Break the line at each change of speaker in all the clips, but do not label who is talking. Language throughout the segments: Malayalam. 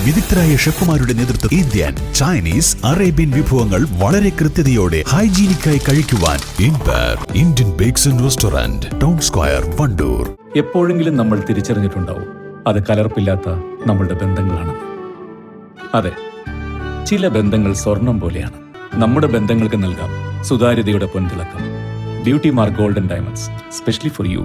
വിദഗ്ധരായ ഷെഫുമാരുടെ നേതൃത്വം ഇന്ത്യൻ, ചൈനീസ്, അറേബ്യൻ വിഭവങ്ങൾ വളരെ കൃത്യതയോടെ ഹൈജീനിക്കായി കഴിക്കുവാൻ Indian bakes and restaurant, town square, Wandoor.
എപ്പോഴെങ്കിലും നമ്മൾ തിരിച്ചറിഞ്ഞിട്ടുണ്ടാവും അത് കലർപ്പില്ലാത്ത നമ്മളുടെ ബന്ധങ്ങളാണ്. അതെ, ചില ബന്ധങ്ങൾ സ്വർണം പോലെയാണ്. നമ്മുടെ ബന്ധങ്ങൾക്ക് നൽകാം സുതാര്യതയുടെ പൊൻതിളക്കം. Beauty mark golden diamonds, specially for you.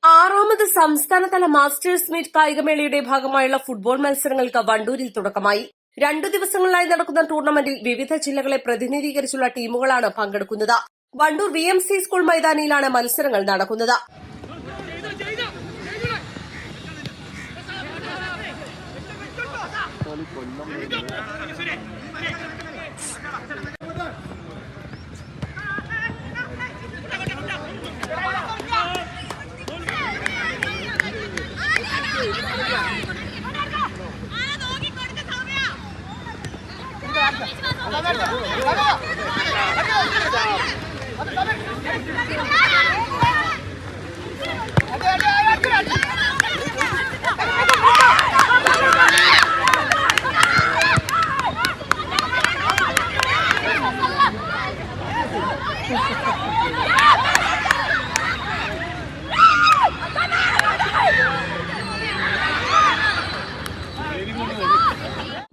ആറാമത് സംസ്ഥാനതല മാസ്റ്റേഴ്സ് മീറ്റ് കായികമേളയുടെ ഭാഗമായുള്ള ഫുട്ബോൾ മത്സരങ്ങൾക്ക് വണ്ടൂരിൽ തുടക്കമായി. 2 ദിവസങ്ങളിലായി നടക്കുന്ന ടൂർണമെന്റിൽ വിവിധ ജില്ലകളെ പ്രതിനിധീകരിച്ചുള്ള ടീമുകളാണ് പങ്കെടുക്കുന്നത്. വണ്ടൂർ VMC സ്കൂൾ മൈതാനിയിലാണ് മത്സരങ്ങൾ നടക്കുന്നത്.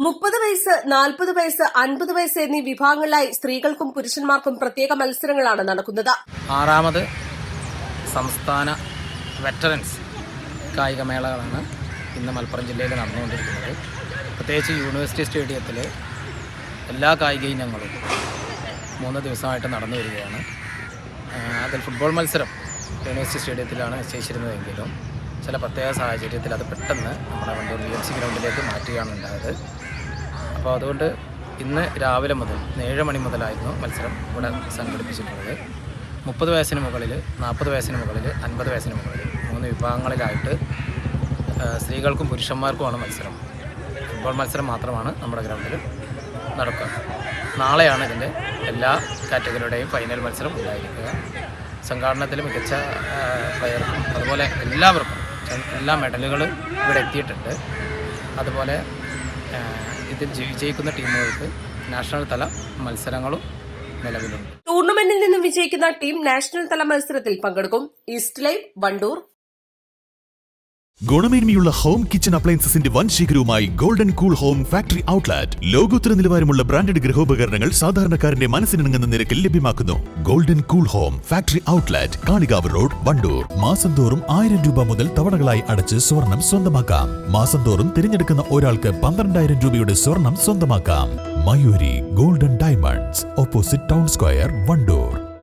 മുപ്പത് വയസ്സ്, 40 വയസ്സ്, 50 വയസ്സ് എന്നീ വിഭാഗങ്ങളിലായി സ്ത്രീകൾക്കും പുരുഷന്മാർക്കും പ്രത്യേക മത്സരങ്ങളാണ് നടക്കുന്നത്.
ആറാമത് സംസ്ഥാന വെറ്ററൻസ് കായികമേളകളാണ് ഇന്ന് മലപ്പുറം ജില്ലയിൽ നടന്നുകൊണ്ടിരിക്കുന്നത്. പ്രത്യേകിച്ച് യൂണിവേഴ്സിറ്റി സ്റ്റേഡിയത്തിൽ എല്ലാ കായിക ഇനങ്ങളും 3 ദിവസമായിട്ട് നടന്നു വരികയാണ്. അതിൽ ഫുട്ബോൾ മത്സരം യൂണിവേഴ്സിറ്റി സ്റ്റേഡിയത്തിലാണ് നിശ്ചയിച്ചിരുന്നതെങ്കിലും ചില പ്രത്യേക സാഹചര്യത്തിൽ അത് പെട്ടെന്ന് നമ്മുടെ വണ്ടൂർ VMC ഗ്രൗണ്ടിലേക്ക് മാറ്റുകയാണ് ഉണ്ടായത്. അപ്പോൾ അതുകൊണ്ട് ഇന്ന് രാവിലെ മുതൽ 7 മണി മുതലായിരുന്നു മത്സരം ഇവിടെ സംഘടിപ്പിച്ചിട്ടുള്ളത്. 30 വയസ്സിന് മുകളിൽ, 40 വയസ്സിന് മുകളിൽ, 50 വയസ്സിന് മുകളിൽ 3 വിഭാഗങ്ങളിലായിട്ട് സ്ത്രീകൾക്കും പുരുഷന്മാർക്കുമാണ് മത്സരം. ഫുട്ബോൾ മത്സരം മാത്രമാണ് നമ്മുടെ ഗ്രൗണ്ടിൽ നടക്കുക. നാളെയാണ് ഇതിൻ്റെ എല്ലാ കാറ്റഗറിയുടെയും ഫൈനൽ മത്സരം ഉണ്ടായിരിക്കുക. സംഘാടനത്തിൽ മികച്ച പ്ലെയർക്കും അതുപോലെ എല്ലാവർക്കും എല്ലാ മെഡലുകളും ഇവിടെ എത്തിയിട്ടുണ്ട്. അതുപോലെ ഇതിൽ വിജയിക്കുന്ന ടീമുകൾക്ക് നാഷണൽ തല മത്സരങ്ങളും നിലവിലുണ്ട്.
ടൂർണമെന്റിൽ നിന്നും വിജയിക്കുന്ന ടീം നാഷണൽ തല മത്സരത്തിൽ പങ്കെടുക്കും. East live, Wandoor.
ഗുണമേന്മയുള്ള ഹോം കിച്ചൺ അപ്ലയൻസസിന്റെ വൻ ശേഖരവുമായി golden cool home factory outlet. ലോകോത്തര നിലവാരമുള്ള ബ്രാൻഡഡ് ഗൃഹോപകരണങ്ങൾ സാധാരണക്കാരന്റെ മനസ്സിനിണങ്ങുന്ന നിരക്കിൽ ലഭ്യമാക്കുന്നു. Golden cool home factory outlet, Kalikavu road, Wandoor. മാസം തോറും 1000 രൂപ മുതൽ തവണകളായി അടച്ച് സ്വർണം സ്വന്തമാക്കാം. മാസം തോറും തിരഞ്ഞെടുക്കുന്ന ഒരാൾക്ക് 12,000 രൂപയുടെ സ്വർണം സ്വന്തമാക്കാം. Mayuri golden diamonds, opposite town square, Wandoor.